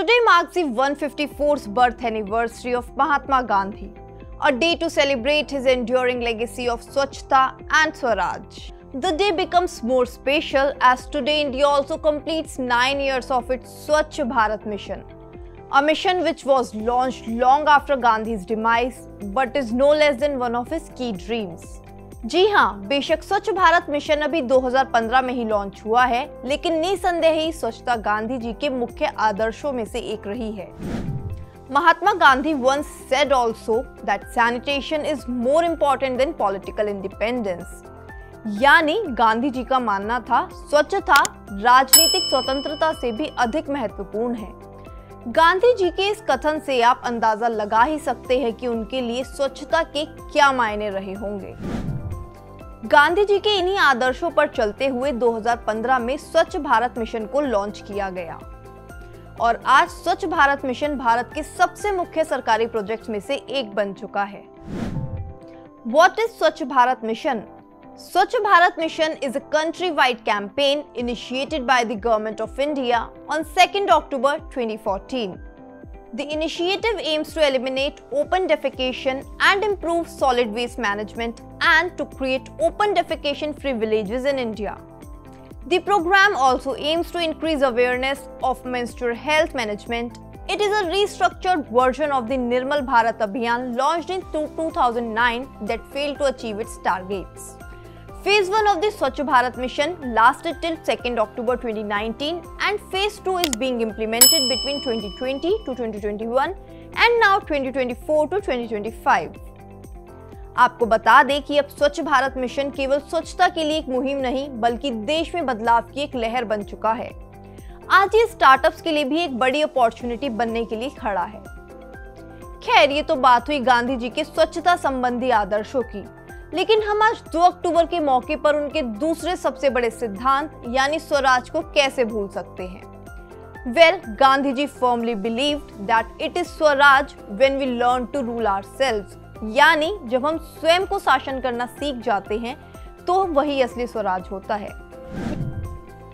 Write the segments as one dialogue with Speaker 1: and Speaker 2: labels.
Speaker 1: Today marks the 154th birth anniversary of Mahatma Gandhi, a day to celebrate his enduring legacy of Swachhta and Swaraj. The day becomes more special as today India also completes 9 years of its Swachh Bharat mission, a mission which was launched long after Gandhi's demise but is no less than one of his key dreams. जी हाँ, बेशक स्वच्छ Bharat mission अभी 2015 में ही launch हुआ है, लेकिन निसंदेह ही स्वच्छता गांधी जी के मुख्य आदर्शों में से एक रही है। Mahatma Gandhi once said also that sanitation is more important than political independence. यानी गांधी जी का मानना था स्वच्छता राजनीतिक स्वतंत्रता से भी अधिक महत्वपूर्ण है। गांधी जी के इस कथन से आप अंदाजा लगा ही सकते हैं कि उनके लिए स्वच्छता के क्या मायने रहे होंगे। गांधी जी के इन्हीं आदर्शों पर चलते हुए 2015 में स्वच्छ भारत मिशन को लॉन्च किया गया और आज स्वच्छ भारत मिशन भारत के सबसे मुख्य सरकारी प्रोजेक्ट्स में से एक बन चुका है। What is Swachh Bharat Mission? Swachh Bharat Mission is a country-wide campaign initiated by the Government of India on 2nd October 2014. The initiative aims to eliminate open defecation and improve solid waste management and to create open defecation-free villages in India. The program also aims to increase awareness of menstrual health management. It is a restructured version of the Nirmal Bharat Abhiyan launched in 2009 that failed to achieve its targets. Phase 1 of the Swachh Bharat mission lasted till 2nd October 2019 and Phase 2 is being implemented between 2020 to 2021 and now 2024 to 2025. आपको बता दें कि अब स्वच्छ Bharat mission केवल स्वच्छता के लिए एक मुहिम नहीं बल्कि देश में बदलाव की एक लहर बन चुका है। आज ये स्टार्टअप्स के लिए भी एक बड़ी अपॉर्चुनिटी बनने के लिए खड़ा है। खैर, ये तो बात हुई गांधी जी के स्वच्छता संबंधी आदर्शों की, लेकिन हम आज 2 अक्टूबर के मौके पर उनके दूसरे सबसे बड़े सिद्धांत यानी स्वराज को कैसे भूल सकते हैं? Well, Gandhi ji firmly believed that it is Swaraj when we learn to rule ourselves. यानी जब हम स्वयं को शासन करना सीख जाते हैं तो वही असली स्वराज होता है।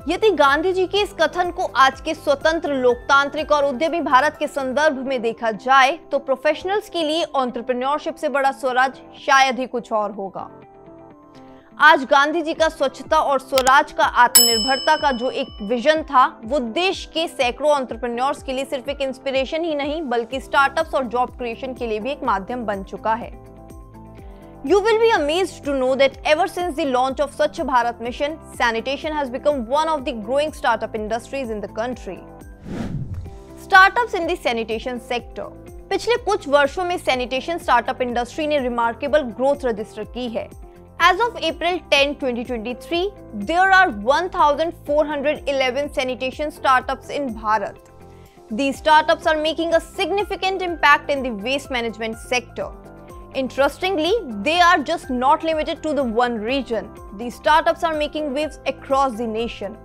Speaker 1: यदि गांधी जी के इस कथन को आज के स्वतंत्र, लोकतांत्रिक और उद्यमी भारत के संदर्भ में देखा जाए तो प्रोफेशनल्स के लिए एंटरप्रेन्योरशिप से बड़ा स्वराज शायद ही कुछ और होगा। आज गांधी जी का स्वच्छता और स्वराज का आत्मनिर्भरता का जो एक विजन था वो देश के सैकड़ों एंटरप्रेन्योर्स के लिए सिर्फ एक इंस्पिरेशन ही नहीं बल्कि स्टार्टअप्स और जॉब क्रिएशन के लिए भी एक माध्यम बन चुका है। You will be amazed to know that ever since the launch of Swachh Bharat Mission, sanitation has become one of the growing startup industries in the country. Startups in the sanitation sector. पिछले कुछ वर्षों में sanitation startup industry ने remarkable growth register की है। As of April 10, 2023, there are 1,411 sanitation startups in Bharat. These startups are making a significant impact in the waste management sector. Interestingly, they are just not limited to the one region. These startups are making waves across the nation.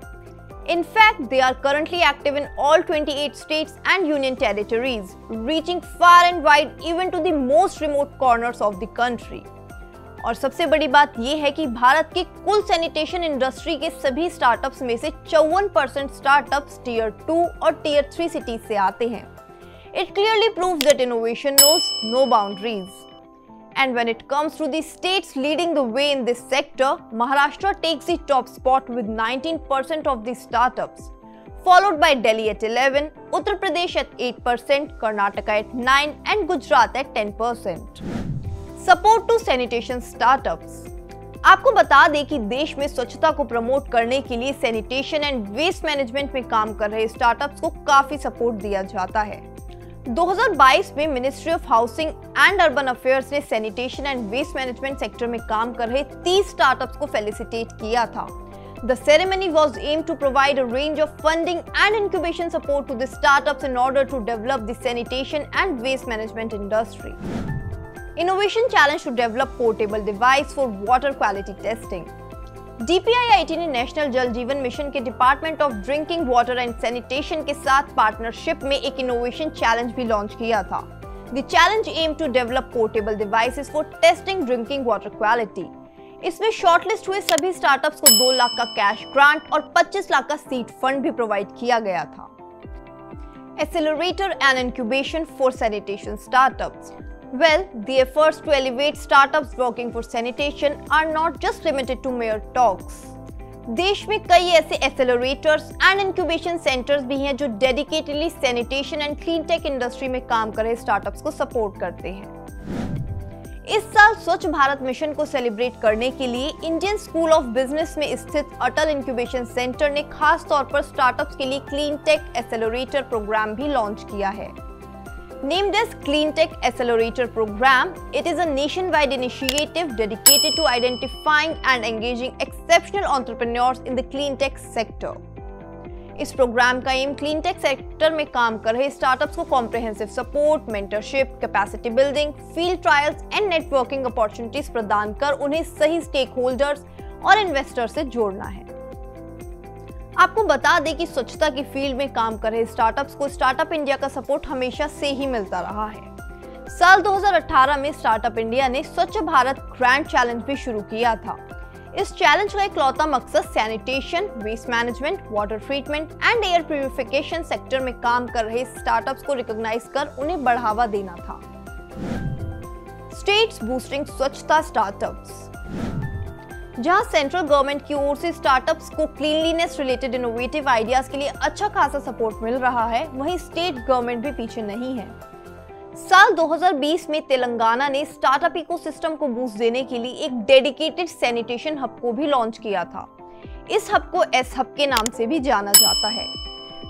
Speaker 1: In fact, they are currently active in all 28 states and union territories, reaching far and wide even to the most remote corners of the country. और सबसे बड़ी बात यह है कि भारत के कुल sanitation industry के सभी स्टार्टअप्स में से 54% स्टार्टअप्स टीयर 2 और टीयर 3 सिटीज से आते हैं। It clearly proves that innovation knows no boundaries. And when it comes to the states leading the way in this sector, Maharashtra takes the top spot with 19% of the startups, followed by Delhi at 11%, Uttar Pradesh at 8%, Karnataka at 9% and Gujarat at 10%. Support to sanitation startups. आपको बता दें कि देश में स्वच्छता को promote करने के लिए सैनिटेशन एंड वेस्ट मैनेजमेंट में काम कर रहे स्टार्टअप्स को काफी सपोर्ट दिया जाता है। 2022 में ministry of housing and urban affairs ने sanitation and waste management sector में काम कर रहे 30 स्टार्टअप्स को फेलिसिटेट किया था। The ceremony was aimed to provide a range of funding and incubation support to the startups in order to develop the sanitation and waste management industry. Innovation challenge to develop portable device for water quality testing. DPIIT ने national जल जीवन mission के department of drinking water and sanitation के साथ partnership में एक innovation challenge भी launch किया था। The challenge aimed to develop portable devices for testing drinking water quality. इसमें शॉर्टलिस्ट हुए सभी स्टार्टअप्स को 2 लाख का कैश ग्रांट और 25 लाख का सीड फंड भी प्रोवाइड किया गया था। Accelerator and incubation for sanitation startups. Well, the efforts to elevate startups working for sanitation are not just limited to mere talks. देश में कई ऐसे एक्सेलरेटर्स एंड इंक्यूबेशन सेंटर्स भी हैं जो dedicatedly sanitation and clean tech industry में काम कर रहे स्टार्टअप्स को सपोर्ट करते हैं। इस साल स्वच्छ भारत मिशन को सेलिब्रेट करने के लिए इंडियन स्कूल ऑफ बिजनेस में स्थित अटल इंक्यूबेशन सेंटर ने खास तौर पर स्टार्टअप्स के लिए क्लीन टेक एक्सेलरेटर प्रोग्राम भी लॉन्च किया है। Named as Clean Tech Accelerator Program, it is a nationwide initiative dedicated to identifying and engaging exceptional entrepreneurs in the clean tech sector. इस प्रोग्राम का एम क्लीन टेक सेक्टर में काम कर रहे startups को comprehensive support, mentorship, capacity building, field trials and networking opportunities प्रदान कर उन्हें सही स्टेक होल्डर्स और इन्वेस्टर्स से जोड़ना है। आपको बता दें कि स्वच्छता की फील्ड में काम कर रहे स्टार्टअप्स को स्टार्टअप इंडिया का सपोर्ट हमेशा से ही मिलता रहा है। साल 2018 में स्टार्टअप इंडिया ने स्वच्छ भारत ग्रैंड चैलेंज भी शुरू किया था। इस चैलेंज का इकलौता मकसद sanitation, waste management, water treatment and air purification sector में काम कर रहे स्टार्टअप्स को रिकॉग्नाइज कर उन्हें बढ़ावा देना था। स्टेट्स बूस्टिंग स्वच्छता स्टार्टअप्स। जहां सेंट्रल गवर्नमेंट की ओर से स्टार्टअप्स को क्लीनलीनेस रिलेटेड इनोवेटिव आइडियाज के लिए अच्छा खासा सपोर्ट मिल रहा है, वहीं स्टेट गवर्नमेंट भी पीछे नहीं है। साल 2020 में तेलंगाना ने स्टार्टअप इकोसिस्टम को बूस्ट देने के लिए एक डेडिकेटेड सैनिटेशन हब को भी लॉन्च किया था। इस हब को एस हब के नाम से भी जाना जाता है।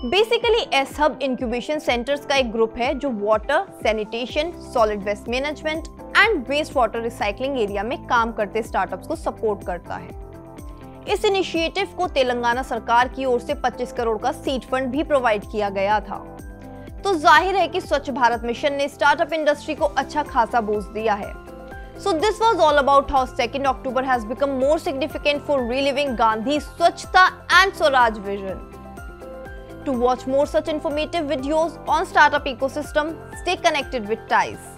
Speaker 1: Basically S hub incubation centres का एक ग्रुप है जो water, sanitation, solid waste management and waste water recycling area में काम करते स्टार्टअप्स को सपोर्ट करता है। इस इनिशिएटिव को तेलंगाना सरकार की ओर से 25 करोड़ का सीड फंड भी प्रोवाइड किया गया था। तो जाहिर है कि स्वच्छ भारत मिशन ने स्टार्टअप इंडस्ट्री को अच्छा खासा बूस्ट दिया है। So this was all about how 2nd October has become more significant for reliving Gandhi's Swachhta and Swaraj vision. To watch more such informative videos on startup ecosystem, stay connected with TIES.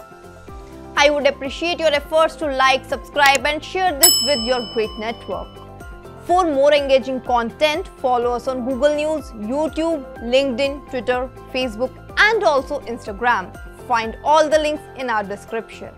Speaker 1: I would appreciate your efforts to like, subscribe and share this with your great network. For more engaging content, follow us on Google News, YouTube, LinkedIn, Twitter, Facebook and also Instagram. Find all the links in our description.